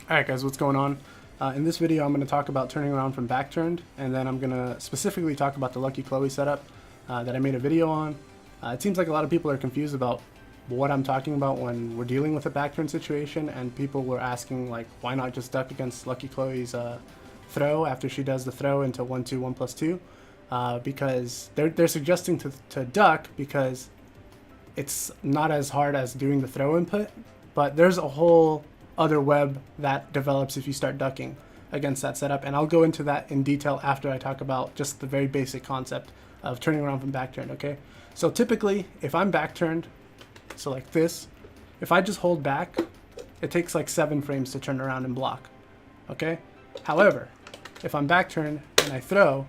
Alright guys, what's going on? In this video I'm going to talk about turning around from Backturned, and then I'm going to specifically talk about the Lucky Chloe setup that I made a video on. It seems like a lot of people are confused about what I'm talking about when we're dealing with a Backturned situation, and people were asking like, why not just duck against Lucky Chloe's throw after she does the throw into 1-2, 1+2, because they're suggesting to duck because it's not as hard as doing the throw input, but there's a whole other web that develops if you start ducking against that setup, and I'll go into that in detail after I talk about just the very basic concept of turning around from backturned. Okay, so typically if I'm backturned, so like this, if I just hold back, it takes like 7 frames to turn around and block. Okay, however, if I'm backturned and I throw,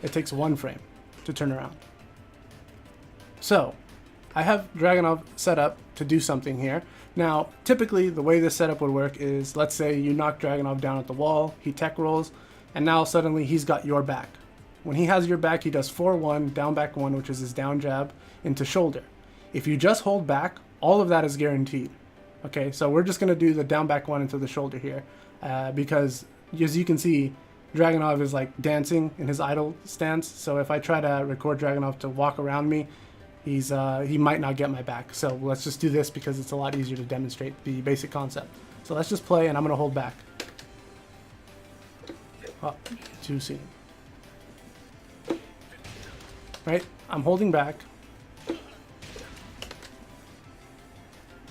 it takes 1 frame to turn around. So I have Dragunov set up to do something here. Now, typically the way this setup would work is, let's say you knock Dragunov down at the wall, he tech rolls, and now suddenly he's got your back. When he has your back, he does 4-1, down back 1, which is his down jab, into shoulder. If you just hold back, all of that is guaranteed. Okay, so we're just going to do the down back 1 into the shoulder here, because as you can see, Dragunov is like dancing in his idle stance, so if I try to record Dragunov to walk around me, he might not get my back. So let's just do this because it's a lot easier to demonstrate the basic concept. So let's just play, and I'm going to hold back. Oh, too soon. Right? I'm holding back.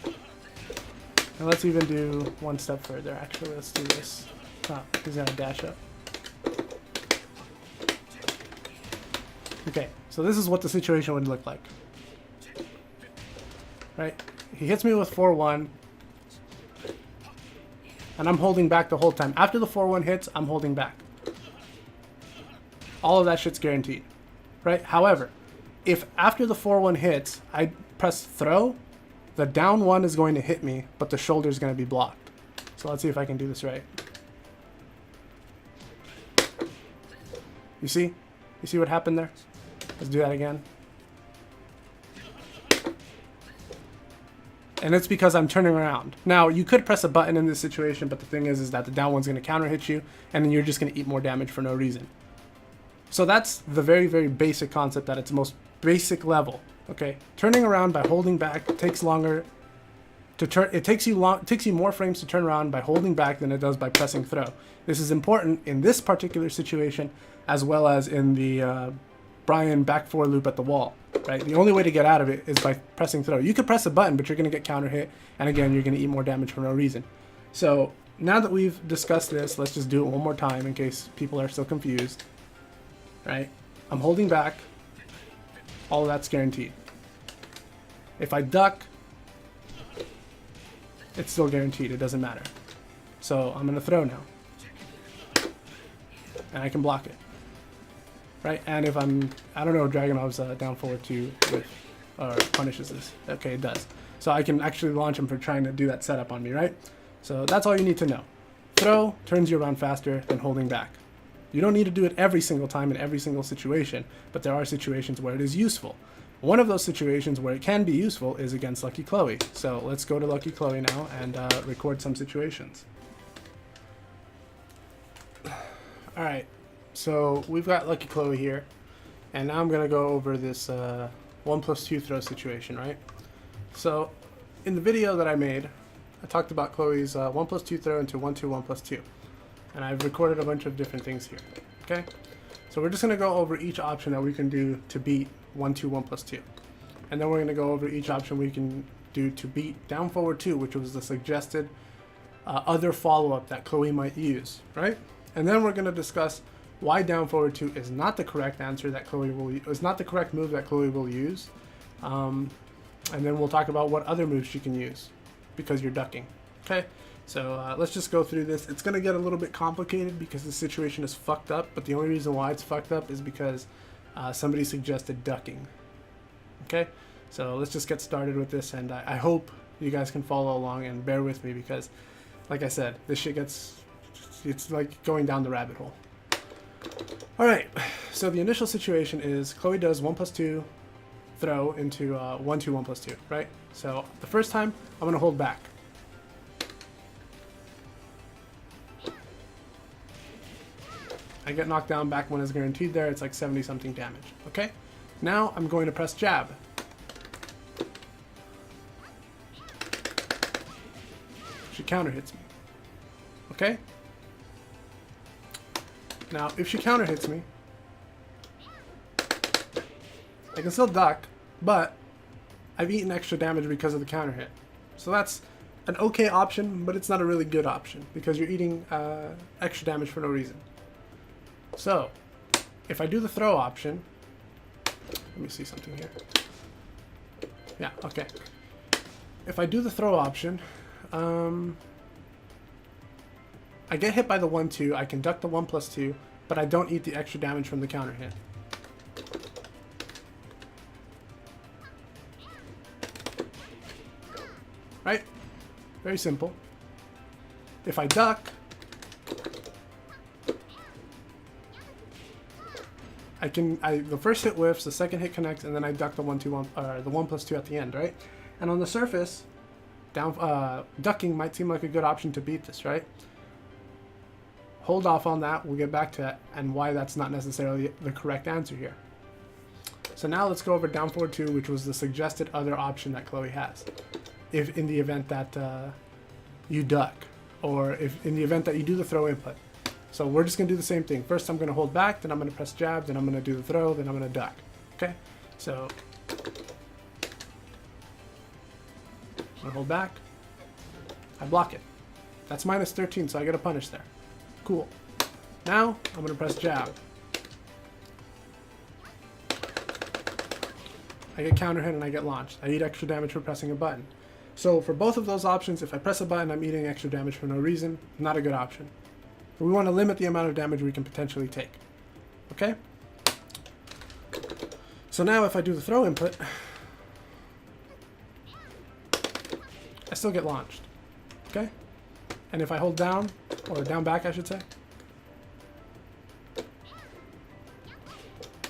And let's even do one step further. Actually, let's do this. Oh, he's going to dash up. Okay, so this is what the situation would look like. Right? He hits me with 4-1, and I'm holding back the whole time. After the 4-1 hits, I'm holding back. All of that shit's guaranteed. Right? However, if after the 4-1 hits, I press throw, the down 1 is going to hit me, but the shoulder is going to be blocked. So let's see if I can do this right. You see? You see what happened there? Let's do that again. And it's because I'm turning around. Now, you could press a button in this situation, but the thing is that the down one's going to counter hit you, and then you're just going to eat more damage for no reason. So that's the very, very basic concept at its most basic level. Okay, turning around by holding back takes longer to turn. It takes you more frames to turn around by holding back than it does by pressing throw. This is important in this particular situation, as well as in the Brian back 4 loop at the wall. Right? The only way to get out of it is by pressing throw. You could press a button, but you're going to get counter hit, and again, you're going to eat more damage for no reason. So now that we've discussed this, let's just do it one more time in case people are still confused. Right? I'm holding back. All of that's guaranteed. If I duck, it's still guaranteed. It doesn't matter. So I'm going to throw now. And I can block it. Right? And if I don't know if Dragunov's down forward 2 with, or punishes this. Okay, it does. So I can actually launch him for trying to do that setup on me, right? So that's all you need to know. Throw turns you around faster than holding back. You don't need to do it every single time in every single situation, but there are situations where it is useful. One of those situations where it can be useful is against Lucky Chloe. So let's go to Lucky Chloe now and record some situations. Alright, so we've got Lucky Chloe here, and now I'm going to go over this 1+2 throw situation, right? So in the video that I made, I talked about Chloe's 1+2 throw into 1-2, 1+2. And I've recorded a bunch of different things here. Okay, so we're just going to go over each option that we can do to beat 1-2, 1+2, and then we're going to go over each option we can do to beat down forward 2, which was the suggested other follow-up that Chloe might use, right? And then we're going to discuss why down forward 2 is not the correct answer that Chloe will is not the correct move that Chloe will use, and then we'll talk about what other moves she can use because you're ducking. Okay. So let's just go through this. It's going to get a little bit complicated because the situation is fucked up, but the only reason why it's fucked up is because somebody suggested ducking. Okay, so let's just get started with this, and I hope you guys can follow along and bear with me because, like I said, this shit it's like going down the rabbit hole. Alright, so the initial situation is Chloe does 1+2 throw into 1-2, 1+2, right? So the first time, I'm going to hold back. I get knocked down. Back one is guaranteed there. It's like 70 something damage. Okay? Now I'm going to press jab. She counter hits me. Okay? Now, if she counter hits me, I can still duck, but I've eaten extra damage because of the counter hit. So that's an okay option, but it's not a really good option because you're eating extra damage for no reason. So, if I do the throw option, let me see something here. Yeah, okay. If I do the throw option, I get hit by the 1-2, I can duck the 1+2, but I don't eat the extra damage from the counter hit. Right? Very simple. If I duck, the first hit whiffs, the second hit connects, and then I duck the 1-2, the 1+2 at the end, right? And on the surface, ducking might seem like a good option to beat this, right? Hold off on that, we'll get back to it, and why that's not necessarily the correct answer here. So now let's go over down forward 2, which was the suggested other option that Chloe has. If in the event that you duck, or if in the event that you do the throw input. So we're just going to do the same thing. First I'm going to hold back, then I'm going to press jab, then I'm going to do the throw, then I'm going to duck. Okay? So I'm going to hold back. I block it. That's minus 13, so I get a punish there. Cool. Now I'm going to press jab. I get counter hit and I get launched. I eat extra damage for pressing a button. So for both of those options, if I press a button, I'm eating extra damage for no reason. Not a good option. We want to limit the amount of damage we can potentially take. Okay? So now if I do the throw input, I still get launched. Okay? And if I hold down, or down back I should say,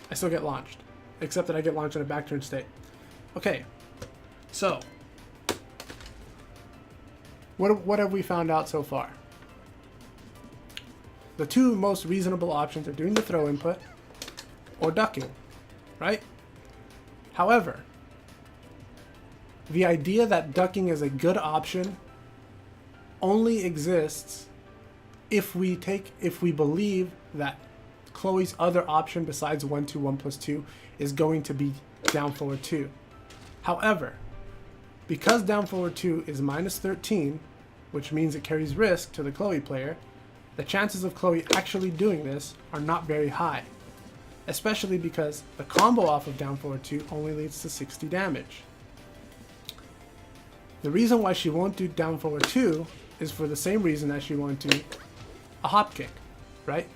I still get launched. Except that I get launched in a back-turned state. Okay, so what have we found out so far? The two most reasonable options are doing the throw input or ducking, right? However, the idea that ducking is a good option only exists if we believe that Chloe's other option besides 1-2, 1+2 is going to be down forward 2. However, because down forward 2 is minus 13, which means it carries risk to the Chloe player, the chances of Chloe actually doing this are not very high. Especially because the combo off of down forward 2 only leads to 60 damage. The reason why she won't do down forward 2 is for the same reason that she won't do a hop kick, right?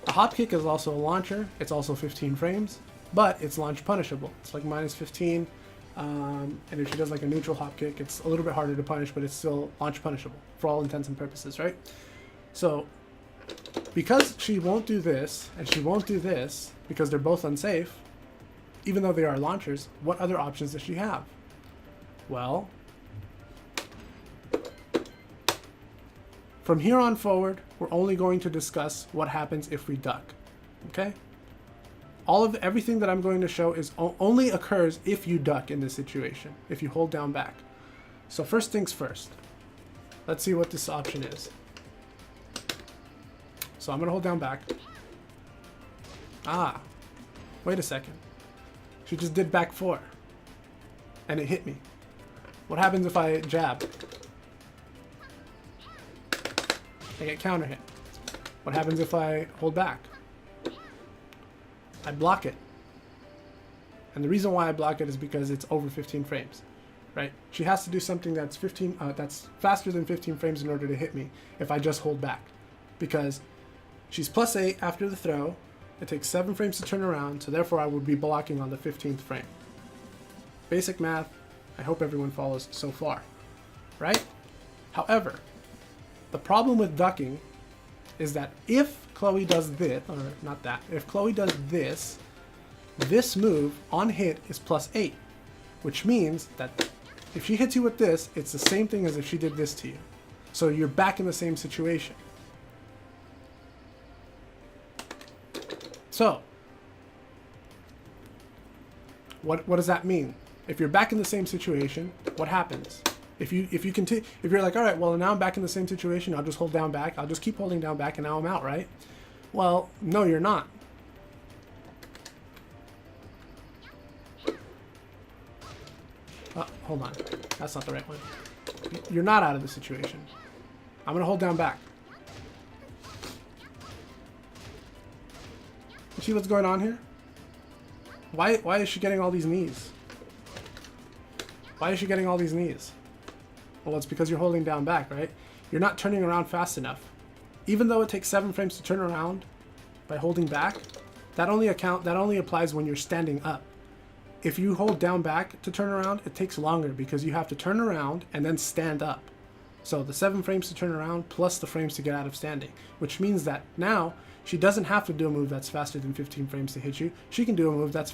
A hop kick is also a launcher, it's also 15 frames, but it's launch punishable. It's like minus 15, and if she does like a neutral hop kick, it's a little bit harder to punish, but it's still launch punishable for all intents and purposes, right? So, because she won't do this, and she won't do this, because they're both unsafe, even though they are launchers, what other options does she have? Well, from here on forward, we're only going to discuss what happens if we duck, okay? Everything that I'm going to show is only occurs if you duck in this situation, if you hold down back. So first things first, let's see what this option is. So I'm gonna hold down back. Ah, wait a second. She just did back 4, and it hit me. What happens if I jab? I get counter hit. What happens if I hold back? I block it. And the reason why I block it is because it's over 15 frames, right? She has to do something that's that's faster than 15 frames in order to hit me if I just hold back. Because she's +8 after the throw. It takes 7 frames to turn around, so therefore I would be blocking on the 15th frame. Basic math, I hope everyone follows so far, right? However, the problem with ducking is that if Chloe does this, or not that, if Chloe does this, this move on hit is +8, which means that if she hits you with this, it's the same thing as if she did this to you. So you're back in the same situation. So, what does that mean? If you're back in the same situation, what happens? If you continue, if you're like, all right, well now I'm back in the same situation, I'll just hold down back, I'll just keep holding down back, and now I'm out, right? Well, no, you're not. Hold on, that's not the right one. You're not out of the situation. I'm gonna hold down back. You see what's going on here? Why is she getting all these knees? Why is she getting all these knees? Well, it's because you're holding down back, right? You're not turning around fast enough. Even though it takes 7 frames to turn around by holding back, that only applies when you're standing up. If you hold down back to turn around, it takes longer because you have to turn around and then stand up. So the 7 frames to turn around plus the frames to get out of standing, which means that now she doesn't have to do a move that's faster than 15 frames to hit you. She can do a move that's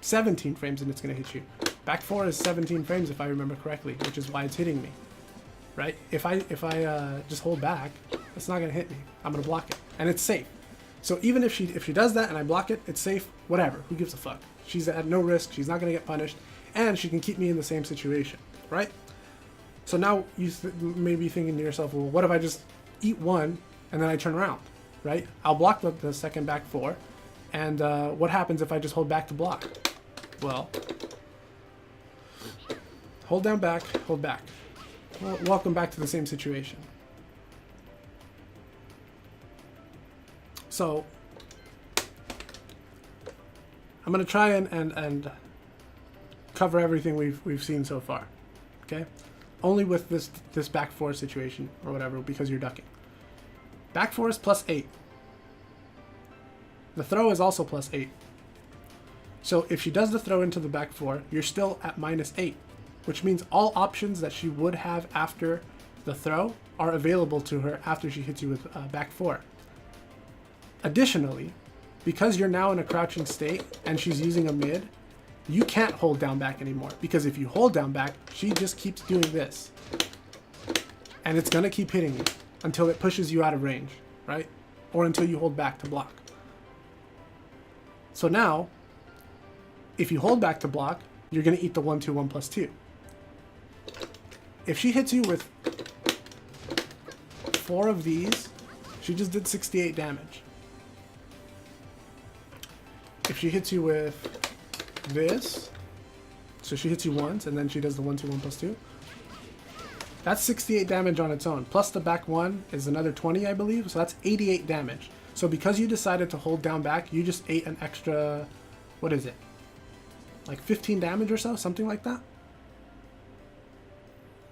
17 frames and it's going to hit you. Back 4 is 17 frames if I remember correctly, which is why it's hitting me. Right? If I just hold back, it's not going to hit me. I'm going to block it. And it's safe. So even if she does that and I block it, it's safe. Whatever. Who gives a fuck? She's at no risk. She's not going to get punished. And she can keep me in the same situation. Right? So now you may be thinking to yourself, well, what if I just eat one and then I turn around? Right? I'll block the second back 4. And what happens if I just hold back to block? Well, hold down back, hold back. Well, welcome back to the same situation. So, I'm going to try and cover everything we've seen so far. Okay? Only with this back 4 situation or whatever because you're ducking. Back 4 is +8. The throw is also +8. So if she does the throw into the back 4, you're still at -8, which means all options that she would have after the throw are available to her after she hits you with back 4. Additionally, because you're now in a crouching state and she's using a mid, you can't hold down back anymore, because if you hold down back, she just keeps doing this. And it's going to keep hitting you until it pushes you out of range, right? Or until you hold back to block. So now, if you hold back to block, you're going to eat the 1-2-1 + 2. If she hits you with 4 of these, she just did 68 damage. If she hits you with this, so she hits you once and then she does the 1-2-1 + 2, that's 68 damage on its own. Plus the back 1 is another 20, I believe, so that's 88 damage. So because you decided to hold down back, you just ate an extra, what is it? Like 15 damage or so? Something like that?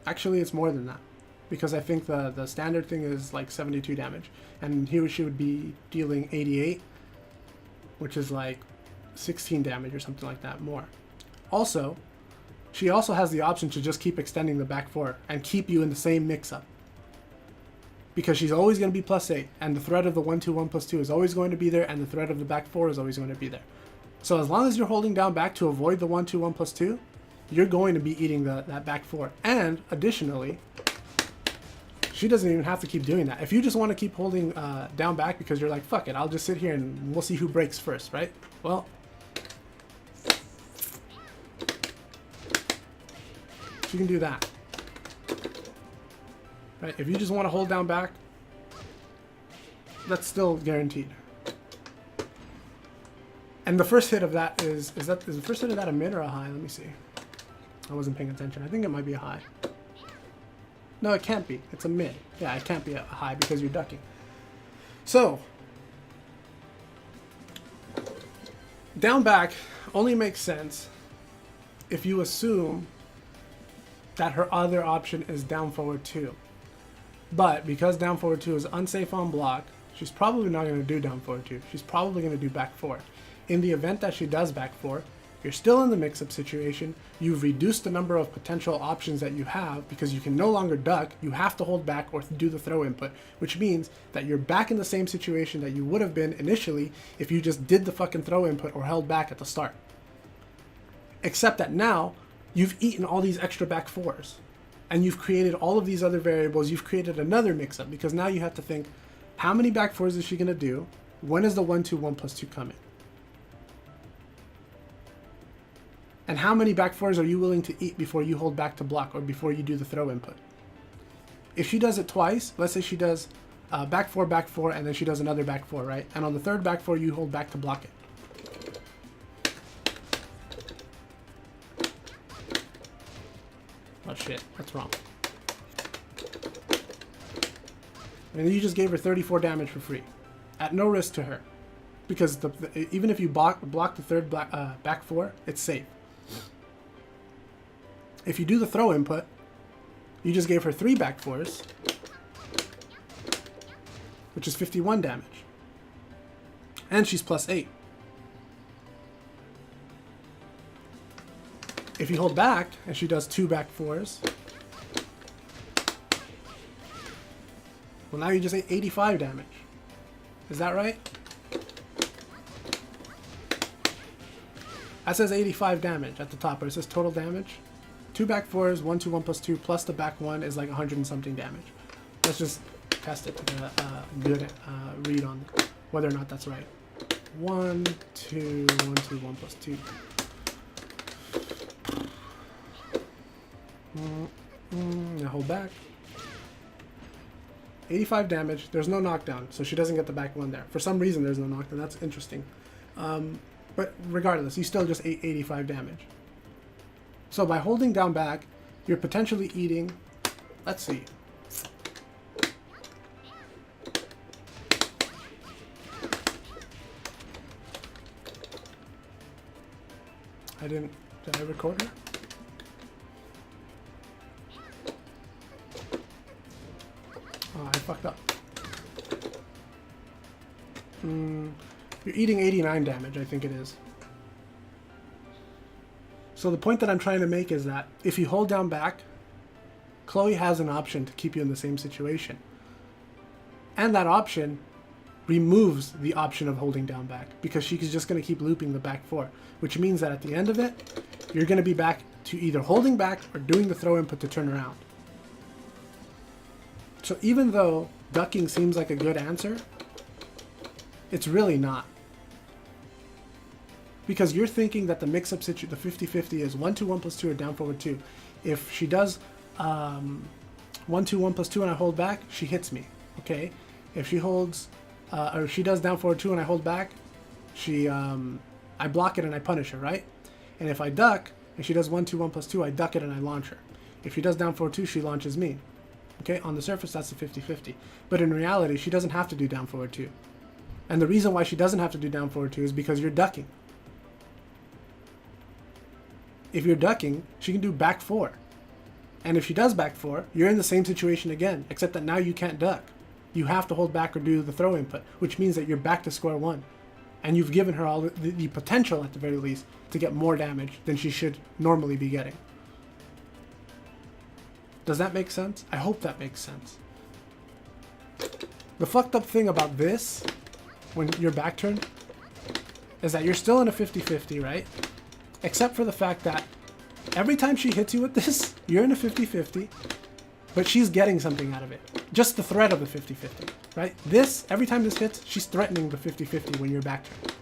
Actually, it's more than that. Because I think the standard thing is like 72 damage. And here she would be dealing 88, which is like 16 damage or something like that more. Also, she also has the option to just keep extending the back 4 and keep you in the same mix-up. Because she's always going to be +8, and the threat of the 1-2-1 + 2 is always going to be there, and the threat of the back 4 is always going to be there. So as long as you're holding down back to avoid the 1-2-1 + 2, you're going to be eating that back 4. And additionally, she doesn't even have to keep doing that. If you just want to keep holding down back because you're like, fuck it, I'll just sit here and we'll see who breaks first, right? Well, she can do that. Right? If you just want to hold down back, that's still guaranteed. And the first hit of that is the first hit of that a mid or a high? Let me see. I wasn't paying attention. I think it might be a high. No, it can't be. It's a mid. Yeah, it can't be a high because you're ducking. So, down back only makes sense if you assume that her other option is down forward 2. But because down forward 2 is unsafe on block, she's probably not going to do down forward 2. She's probably going to do back 4. In the event that she does back 4, you're still in the mix-up situation. You've reduced the number of potential options that you have because you can no longer duck. You have to hold back or do the throw input, which means that you're back in the same situation that you would have been initially if you just did the fucking throw input or held back at the start. Except that now, you've eaten all these extra back 4s. And you've created all of these other variables. You've created another mix-up because now you have to think, how many back 4s is she going to do? when is the 1, 2, 1 plus 2 coming? And how many back fours are you willing to eat before you hold back to block or before you do the throw input? If she does it twice, let's say she does back four, and then she does another back four, right? And on the third back four, you hold back to block it. Oh shit, that's wrong. And you just gave her 34 damage for free, at no risk to her, because even if you block the third back four, it's safe. If you do the throw input, you just gave her 3 back fours, which is 51 damage, and she's +8. If you hold back and she does 2 back fours, well, now you just ate 85 damage. Is that right? That says 85 damage at the top, but it says total damage. 2 back fours, 1, 2, 1 plus 2, plus the back 1 is like 100 and something damage. Let's just test it to get a good read on whether or not that's right. 1, 2, 1, 2, 1 plus 2. Now hold back. 85 damage. There's no knockdown, so she doesn't get the back 1 there. For some reason, there's no knockdown. That's interesting. But regardless, you still just ate 85 damage. So by holding down back, you're potentially eating, let's see. Did I record her? Oh, I fucked up. You're eating 89 damage, I think it is. So the point that I'm trying to make is that if you hold down back, Chloe has an option to keep you in the same situation. And that option removes the option of holding down back, because she's just going to keep looping the back 4, which means that at the end of it, you're going to be back to either holding back or doing the throw input to turn around. So even though ducking seems like a good answer, it's really not. Because you're thinking that the mix-up situation, the 50-50 is 1, 2, 1 plus 2 or down forward 2. If she does 1, 2, 1 plus 2 and I hold back, she hits me, okay? If she holds, or if she does down forward 2 and I hold back, I block it and I punish her, right? And if I duck, and she does 1, 2, 1 plus 2, I duck it and I launch her. If she does down forward 2, she launches me. Okay, on the surface, that's the 50-50. But in reality, she doesn't have to do down forward 2. And the reason why she doesn't have to do down forward 2 is because you're ducking. If you're ducking, she can do back 4. And if she does back 4, you're in the same situation again, except that now you can't duck. You have to hold back or do the throw input, which means that you're back to square 1. And you've given her all the potential, at the very least, to get more damage than she should normally be getting. Does that make sense? I hope that makes sense. The fucked up thing about this, when you're back turned, is that you're still in a 50-50, right? Except for the fact that every time she hits you with this, you're in a 50-50, but she's getting something out of it. Just the threat of the 50-50, right? This, every time this hits, she's threatening the 50-50 when you're back turned.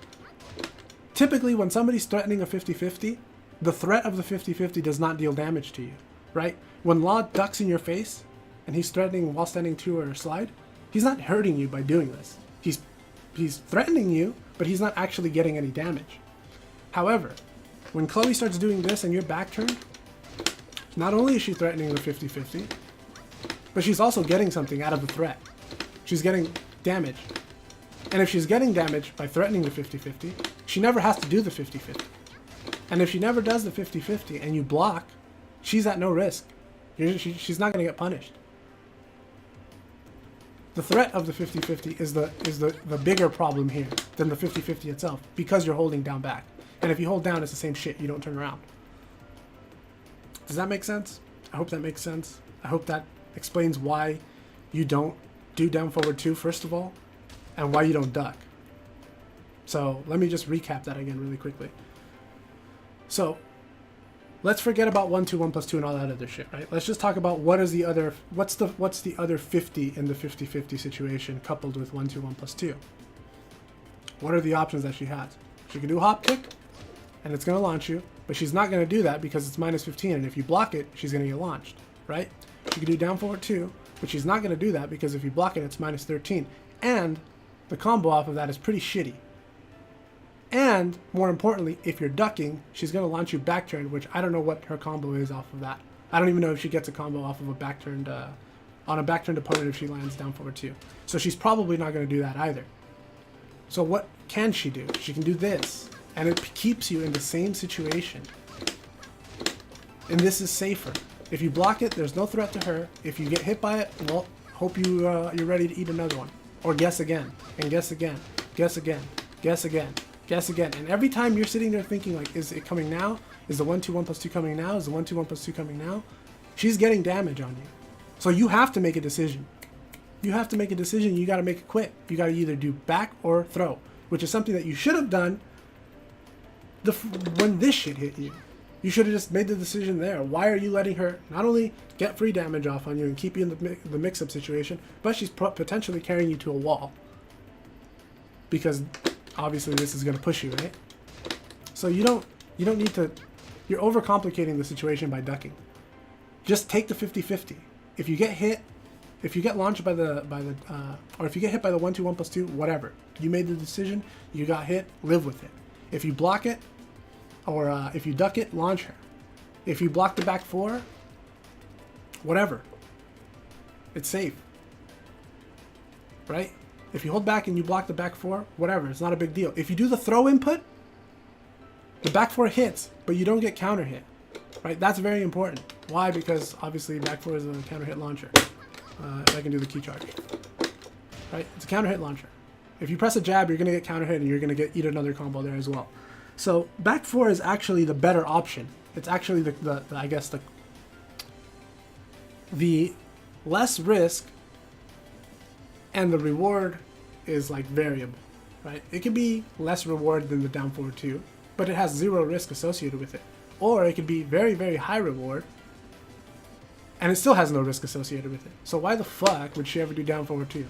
Typically, when somebody's threatening a 50-50, the threat of the 50-50 does not deal damage to you, right? When Law ducks in your face, and he's threatening while standing 2 or a slide, he's not hurting you by doing this. He's threatening you, but he's not actually getting any damage. However, when Chloe starts doing this and you're back turned, not only is she threatening the 50-50, but she's also getting something out of the threat. She's getting damage. And if she's getting damage by threatening the 50-50, she never has to do the 50-50. And if she never does the 50-50 and you block, she's at no risk. She's not going to get punished. The threat of the 50-50 is the bigger problem here than the 50-50 itself, because you're holding down back. And if you hold down, it's the same shit. You don't turn around. Does that make sense? I hope that makes sense. I hope that explains why you don't do down forward 2, first of all, and why you don't duck. So let me just recap that again really quickly. So let's forget about 1, 2, 1 plus 2 and all that other shit, right? Let's just talk about what's the other 50 in the 50-50 situation coupled with 1, 2, 1 plus 2. what are the options that she has? She can do hop kick, and it's going to launch you, but she's not going to do that because it's minus 15, and if you block it, she's going to get launched, right? She can do down forward 2, but she's not going to do that because if you block it, it's minus 13, and the combo off of that is pretty shitty. And more importantly, if you're ducking, she's going to launch you back turn, which I don't know what her combo is off of that. I don't even know if she gets a combo off of a back turned, on a back turned opponent if she lands down forward 2. So she's probably not going to do that either. So what can she do? She can do this, and it keeps you in the same situation. And this is safer. If you block it, there's no threat to her. If you get hit by it, well, hope you're ready to eat another one. Or guess again, and guess again, guess again, guess again, guess again. And every time you're sitting there thinking, like, is it coming now? Is the 1-2, 1+2 coming now? Is the 1-2, 1+2 coming now? She's getting damage on you. So you have to make a decision. You have to make a decision. You got to make it quick. You got to either do back or throw, which is something that you should have done when this shit hit you. You should have just made the decision there. Why are you letting her not only get free damage off on you and keep you in the mix-up situation, but she's potentially carrying you to a wall? Because obviously this is going to push you, right? So you don't need to. You're overcomplicating the situation by ducking. Just take the 50-50. If you get hit, if you get launched by the or if you get hit by the 1-2, 1+2, whatever. You made the decision. You got hit. Live with it. If you block it, or if you duck it, launch her. If you block the back 4, whatever. It's safe, right? If you hold back and you block the back 4, whatever. It's not a big deal. If you do the throw input, the back 4 hits, but you don't get counter hit, right? That's very important. Why? Because obviously back 4 is a counter hit launcher. If I can do the key charge, right? It's a counter hit launcher. If you press a jab, you're going to get counter hit and you're going to eat another combo there as well. So back 4 is actually the better option. It's actually the I guess the less risk, and the reward is like variable, right? It could be less reward than the down forward 2, but it has 0 risk associated with it. Or it could be very, very high reward, and it still has no risk associated with it. So why the fuck would she ever do down forward 2?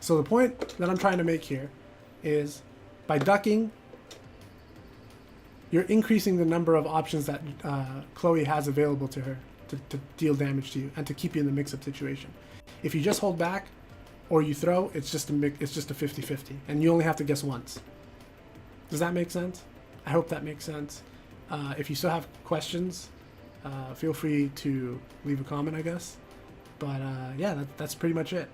So the point that I'm trying to make here is, by ducking, you're increasing the number of options that Chloe has available to her to deal damage to you and to keep you in the mix-up situation. If you just hold back or you throw, it's just a 50-50, and you only have to guess once. Does that make sense? I hope that makes sense. If you still have questions, feel free to leave a comment, I guess. But yeah, that's pretty much it.